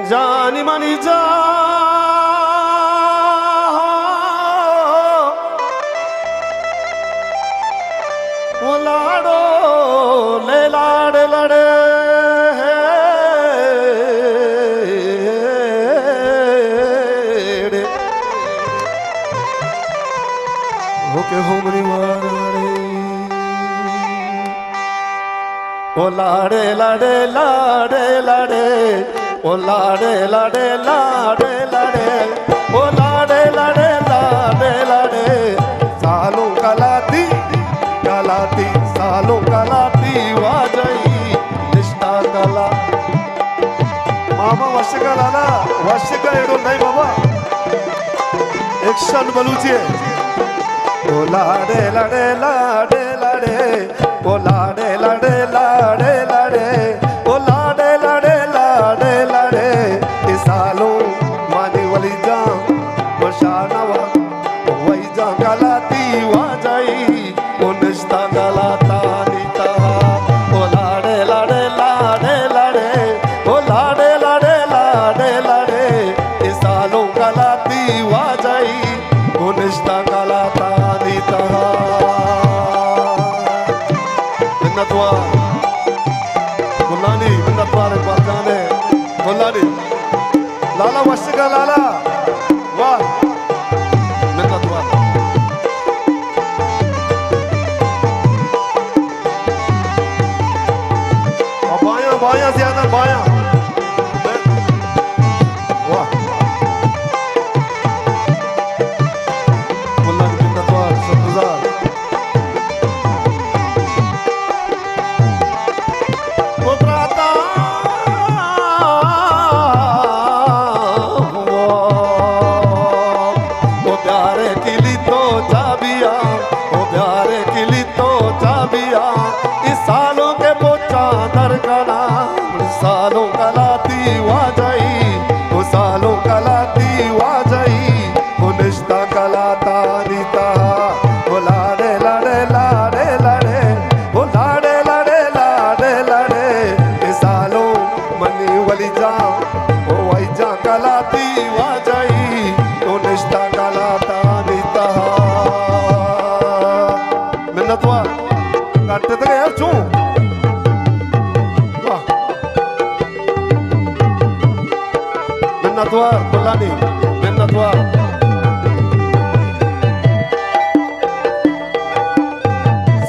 जानी मानी जा वो लाड़ो ले लाड़े लड़े होके होमरी वारे ओ लाड़े लाड़े लाड़े लाड़े ओ लाड़े लाड़े लाड़े लाड़े ओ लाड़े लाड़े लाड़े लाड़े सालों कलाती सालों कलाती वाजई निष्ठा कला मामा वर्षिका लाला वर्षिका एडो नहीं बाबा एक्शन बलूची ओ लाड़े लाड़े लाड़े लाड़े ओ लाड़े लाड़े लाड़े लाड़े ओ लाड़े लाड़े लाड़े लाड़े सालों मानी वली जा शानवा वही जा गलाती वाजई ओ निष्ठा गलाता नीता ओ लाड़े लाड़े लाड़े लाड़े ओ लाड़े लाड़े लाड़े लाड़े सालों गलाती वाजई ओ निष्ठा गलाता नीता मिन्नतवा गुलानी मिन्नतवा रे बाजाने गुलानी लाला वशिका लाला वाह मिन्नतवा और बायां ज्यादा बायां वाह गुलानी मिन्नतवा शुक्रगुजार सालों कलाती वाजई वो सालों कलाती वाजई वो निष्ठा कलाता नीता वो लाड़े लाड़े लाड़े लाड़े वो लाड़े लाड़े लाड़े लाड़े सालों मनी वली जा वो वही जा कलाती वाजई वो निष्ठा कलाता नीता मिन्नतवा काटते थे यार चूं मिन्नतवा गुलानी मिन्नतवा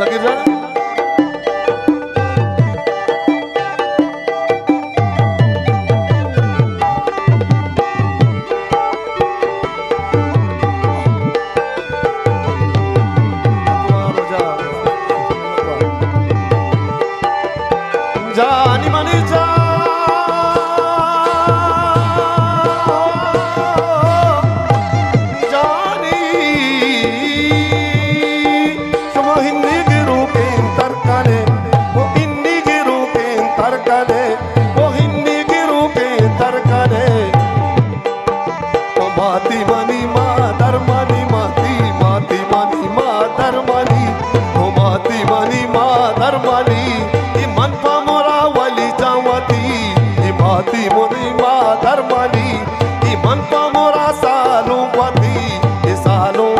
सकीब जान जानी मानी जा माती मनी मादर मनी माती माती मनी मादर मनी ओ माती मनी मादर मनी ई मन पा मोरा वली जावती ई माती मनी मादर मनी ई मन पा मोरा सालों वती ए सालों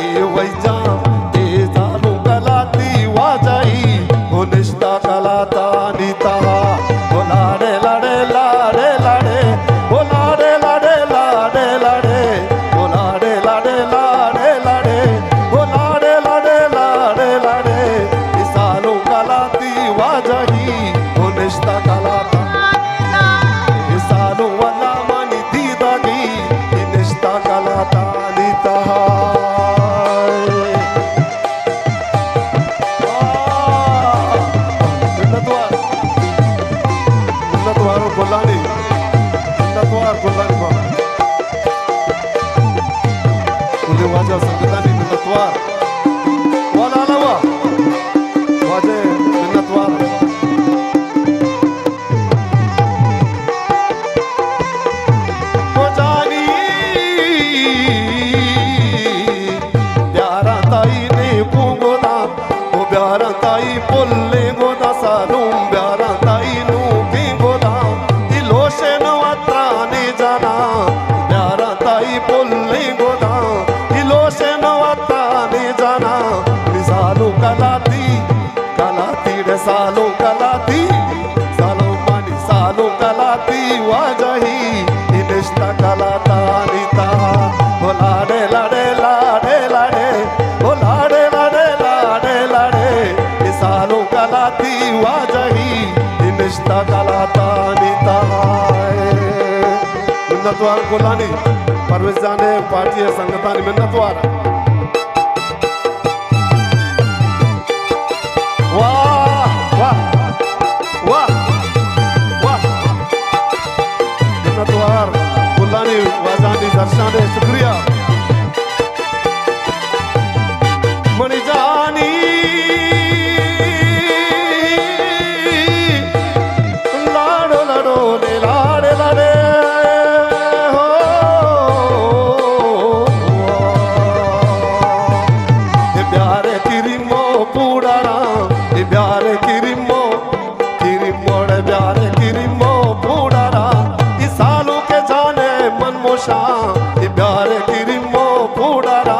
ए वैजा ए सालों गलाती वाजई ओ निष्ठा गलाता नीता ओ लाड़े लाड़े लाड़े लाड़े ओ लाड़े लाड़े लाड़े लाड़े ओ लाड़े लाड़े लाड़े लाड़े ओ लाड़े लाड़े लाड़े लाड़े सालों गलाती वाजही ओ निष्ठा गलाता सालों वाला मानी दीदागी निष्ठा गलाता नीता गुलानी मिन्नतवा गुलानी उन्हें वाजा संगतानी मिन्नतवा वाला लावा वाजे मिन्नतवा तो जानी प्यारा ताई ने पुगोदा ओ प्यारा ताई बोले गोदा सारूं प्यारा ताई नु की गोदा इलोशे नवत्रा वाजही निष्ठा कलाता नीता हो लाडे लाडे लाडे लाडे हो लाडे लाडे लाडे लाडे सालों कलाती वाजही निष्ठा कलाता नीता मिन्नतवार गुलानी परवेज जाने पार्टी संगतानी मिन्नतवार वाह वाह वाह वाह मिन्नतवार गुलानी वाजानी दर्शाने शुक्रिया मणि जानी लाडो लाडो ले लाडे लाडे प्यार किरिमो फूडारा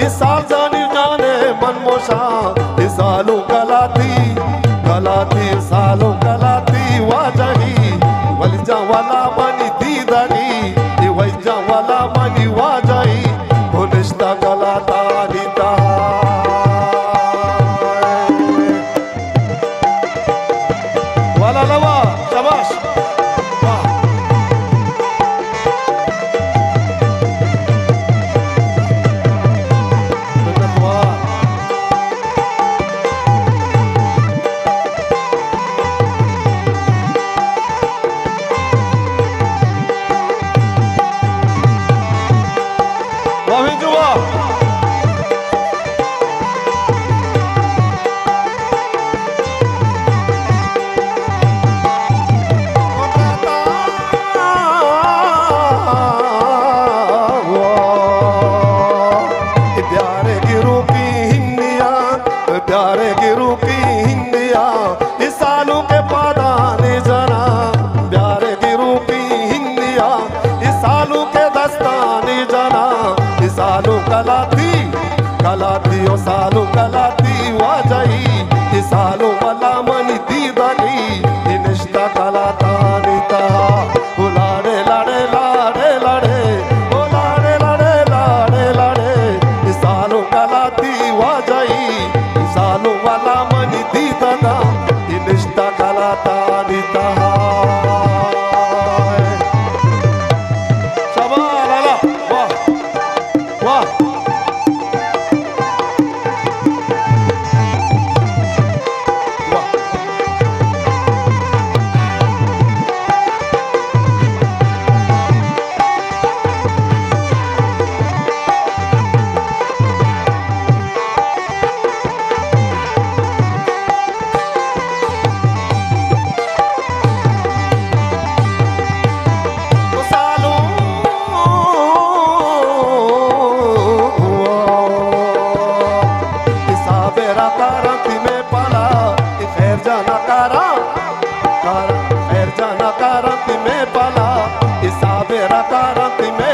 इसाल जानी जाने मनमोशा इसालो कलाती कलाती सालो कलाती वाजही वलिजा वाला मनी दीदनी वैजा वाला मनी वाजही निष्ठा कलाता नीता वाला लवा शाबाश प्यारे गिरू की हिंदिया इस सालों के पादाने जना प्यारे गिरू की हिंदिया इस सालों के दस्ताने जना इस सालों कलाती कलाती ओ सालों कलाती वाजही इस सालों वाला मनी दीदनी निष्ठा कलाता नीता लाडे लाडे लाडे लाडे ओ लाडे लाडे लाडे लाडे इस सालों कलाती वाजही सालो वाला मनी दीदना निष्ठा कलाता नीता शबाला वाह वाह खैर जाना कारांती में पाला इसाबे रकारांती में